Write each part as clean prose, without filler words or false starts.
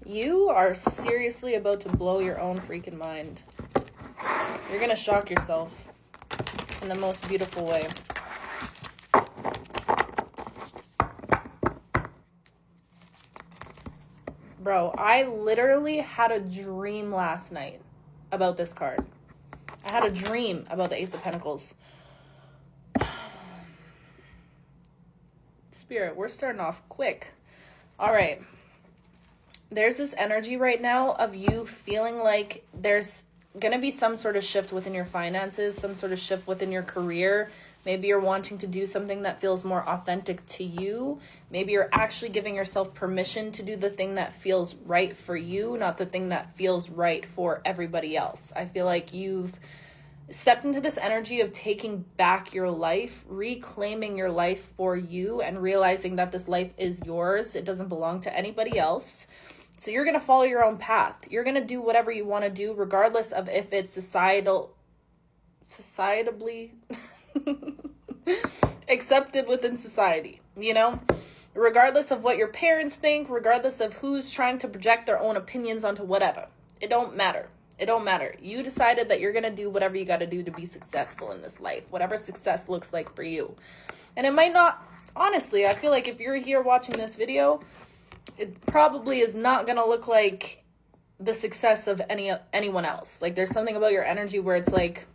You are seriously about to blow your own freaking mind. You're gonna shock yourself in the most beautiful way. Bro, I literally had a dream last night about this card. I had a dream about the Ace of Pentacles. Spirit, we're starting off quick. All right. There's this energy right now of you feeling like there's going to be some sort of shift within your finances, some sort of shift within your career. Maybe you're wanting to do something that feels more authentic to you. Maybe you're actually giving yourself permission to do the thing that feels right for you, not the thing that feels right for everybody else. I feel like you've stepped into this energy of taking back your life, reclaiming your life for you, and realizing that this life is yours. It doesn't belong to anybody else. So you're going to follow your own path. You're going to do whatever you want to do, regardless of if it's societably accepted within society, you know? Regardless of what your parents think, regardless of who's trying to project their own opinions onto whatever. It don't matter. It don't matter. You decided that you're going to do whatever you got to do to be successful in this life, whatever success looks like for you. And it might not, honestly, I feel like if you're here watching this video, it probably is not going to look like the success of anyone else. Like, there's something about your energy where it's like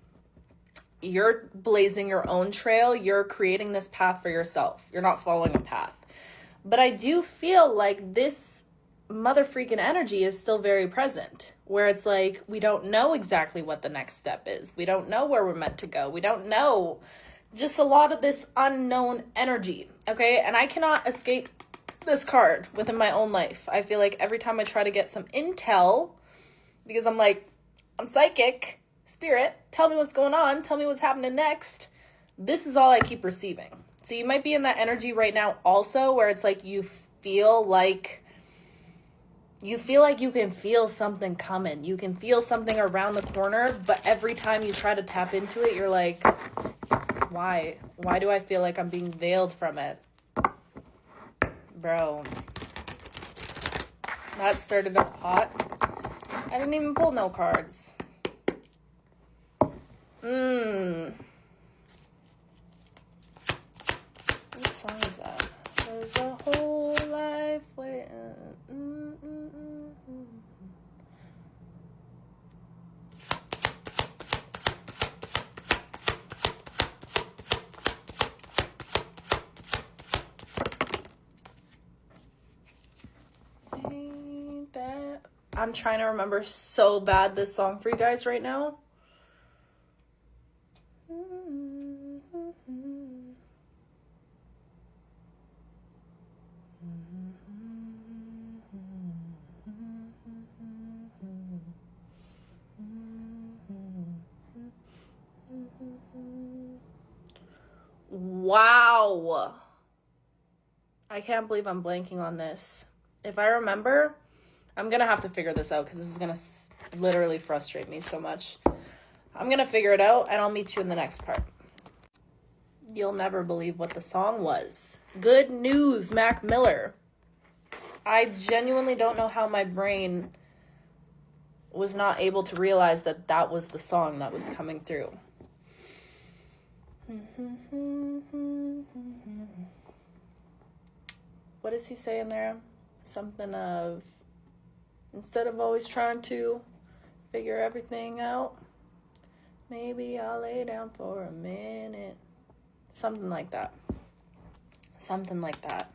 you're blazing your own trail. You're creating this path for yourself. You're not following a path. But I do feel like this mother freaking energy is still very present, where it's like we don't know exactly what the next step is. We don't know where we're meant to go. We don't know. Just a lot of this unknown energy, okay? And I cannot escape this card within my own life. I feel like every time I try to get some intel, because I'm like, I'm psychic, spirit, tell me what's going on, tell me what's happening next. This is all I keep receiving. So you might be in that energy right now also, where it's like you feel like you can feel something coming. You can feel something around the corner, but every time you try to tap into it, you're like, why? Why do I feel like I'm being veiled from it? Bro, that started up hot. I didn't even pull no cards. What song is that? There's a whole life waiting. Ain't that? I'm trying to remember so bad this song for you guys right now. Wow. I can't believe I'm blanking on this. If I remember, I'm going to have to figure this out because this is going to literally frustrate me so much. I'm going to figure it out and I'll meet you in the next part. You'll never believe what the song was. Good News, Mac Miller. I genuinely don't know how my brain was not able to realize that that was the song that was coming through. What does he say in there? Something of, instead of always trying to figure everything out, maybe I'll lay down for a minute. Something like that. Something like that.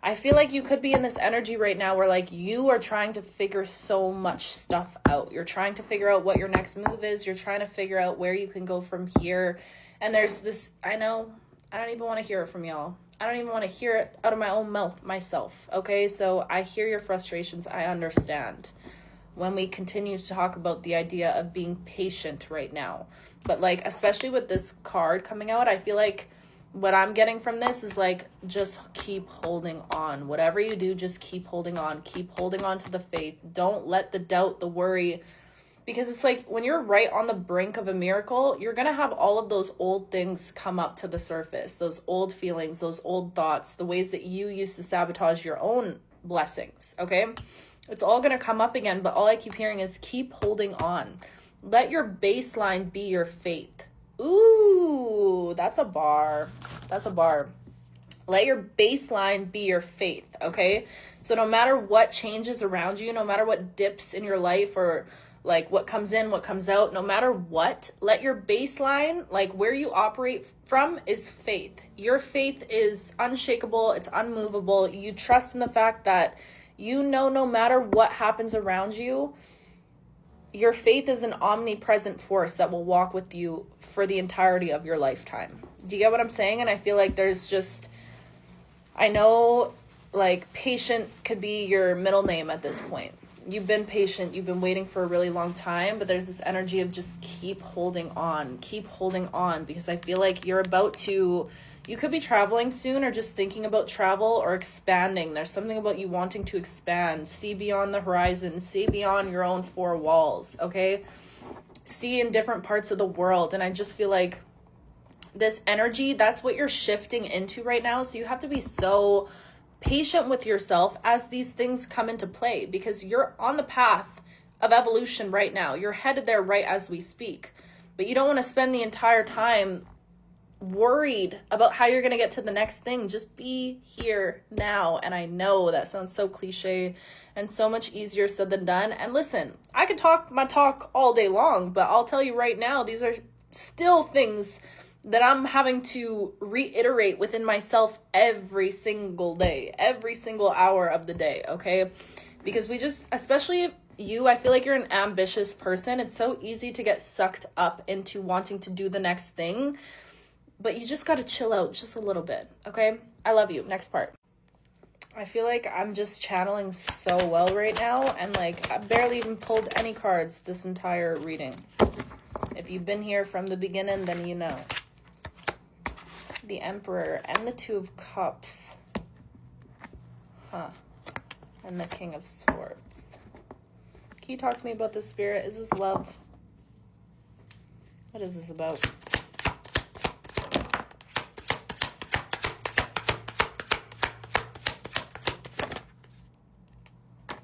I feel like you could be in this energy right now where like you are trying to figure so much stuff out. You're trying to figure out what your next move is. You're trying to figure out where you can go from here. And there's this, I know, I don't even want to hear it from y'all. I don't even want to hear it out of my own mouth myself, okay? So I hear your frustrations. I understand when we continue to talk about the idea of being patient right now. But, like, especially with this card coming out, I feel like what I'm getting from this is, like, just keep holding on. Whatever you do, just keep holding on. Keep holding on to the faith. Don't let the doubt, the worry, because it's like when you're right on the brink of a miracle, you're going to have all of those old things come up to the surface, those old feelings, those old thoughts, the ways that you used to sabotage your own blessings, okay? It's all going to come up again, but all I keep hearing is keep holding on. Let your baseline be your faith. Ooh, that's a bar. That's a bar. Let your baseline be your faith, okay? So no matter what changes around you, no matter what dips in your life or like what comes in, what comes out, no matter what, let your baseline, like where you operate from, is faith. Your faith is unshakable. It's unmovable. You trust in the fact that you know no matter what happens around you, your faith is an omnipresent force that will walk with you for the entirety of your lifetime. Do you get what I'm saying? And I feel like there's just, I know like patient could be your middle name at this point. You've been patient, you've been waiting for a really long time, but there's this energy of just keep holding on, because I feel like you're about to, you could be traveling soon or just thinking about travel or expanding. There's something about you wanting to expand, see beyond the horizon, see beyond your own four walls, okay? See in different parts of the world. And I just feel like this energy, that's what you're shifting into right now. So you have to be so patient with yourself as these things come into play, because you're on the path of evolution right now. You're headed there right as we speak, but you don't want to spend the entire time worried about how you're going to get to the next thing. Just be here now. And I know that sounds so cliche and so much easier said than done. And listen, I could talk my talk all day long, but I'll tell you right now, these are still things that I'm having to reiterate within myself every single day, every single hour of the day, okay? Because we just, especially you, I feel like you're an ambitious person. It's so easy to get sucked up into wanting to do the next thing, but you just got to chill out just a little bit, okay? I love you. Next part. I feel like I'm just channeling so well right now, and like I barely even pulled any cards this entire reading. If you've been here from the beginning, then you know. The Emperor and the Two of Cups. And the King of Swords. Can you talk to me about this, Spirit? Is this love? What is this about?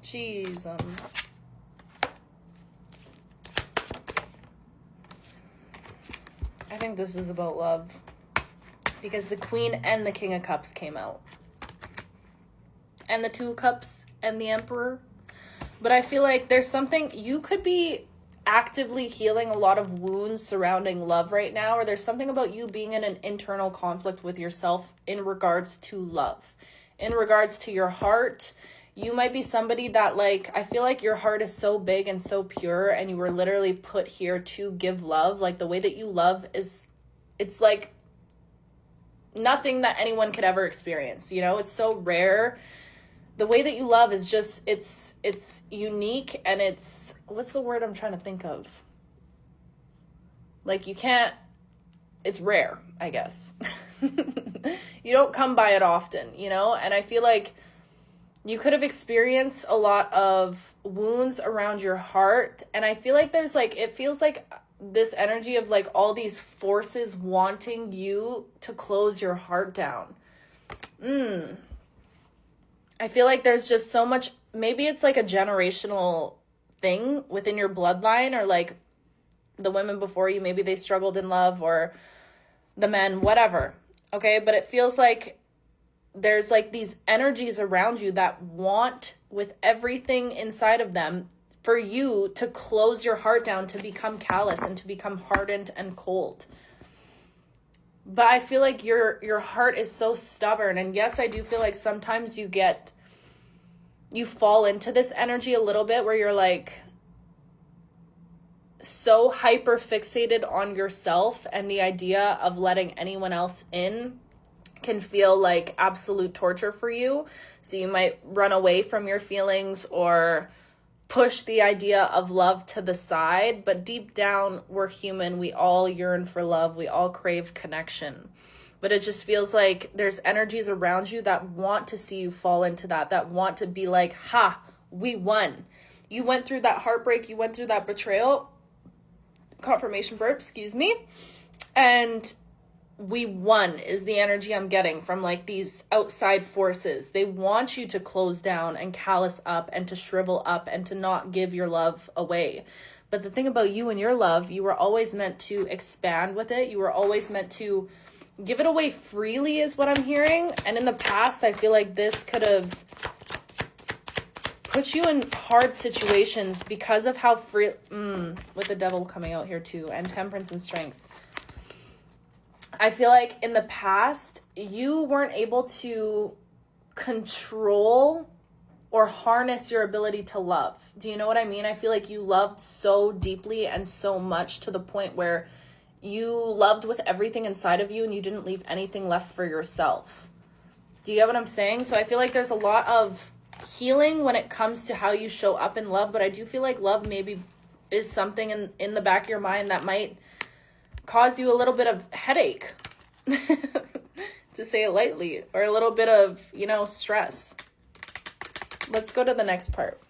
Jeez, I think this is about love. Because the Queen and the King of Cups came out. And the Two of Cups and the Emperor. But I feel like there's something, you could be actively healing a lot of wounds surrounding love right now. Or there's something about you being in an internal conflict with yourself in regards to love. In regards to your heart. You might be somebody that like, I feel like your heart is so big and so pure. And you were literally put here to give love. Like the way that you love is, it's like nothing that anyone could ever experience, you know? It's so rare. The way that you love is just, it's unique, and it's, what's the word I'm trying to think of? Like you can't, it's rare, I guess. You don't come by it often, you know? And I feel like you could have experienced a lot of wounds around your heart, and I feel like there's like, it feels like this energy of like all these forces wanting you to close your heart down. I feel like there's just so much, maybe it's like a generational thing within your bloodline, or like the women before you, maybe they struggled in love, or the men, whatever. Okay. But it feels like there's like these energies around you that want with everything inside of them for you to close your heart down, to become callous and to become hardened and cold. But I feel like your heart is so stubborn. And yes, I do feel like sometimes you fall into this energy a little bit where you're like so hyper fixated on yourself, and the idea of letting anyone else in can feel like absolute torture for you. So you might run away from your feelings or push the idea of love to the side. But deep down, we're human. We all yearn for love. We all crave connection. But it just feels like there's energies around you that want to see you fall into that want to be like, ha, we won. You went through that heartbreak. You went through that betrayal. Confirmation burp, excuse me. And we won is the energy I'm getting from like these outside forces. They want you to close down and callous up and to shrivel up and to not give your love away. But the thing about you and your love, you were always meant to expand with it. You were always meant to give it away freely is what I'm hearing. And in the past, I feel like this could have put you in hard situations because of how free, with the devil coming out here too, and temperance and strength. I feel like in the past, you weren't able to control or harness your ability to love. Do you know what I mean? I feel like you loved so deeply and so much to the point where you loved with everything inside of you and you didn't leave anything left for yourself. Do you get what I'm saying? So I feel like there's a lot of healing when it comes to how you show up in love, but I do feel like love maybe is something in the back of your mind that might cause you a little bit of headache, to say it lightly, or a little bit of, stress. Let's go to the next part.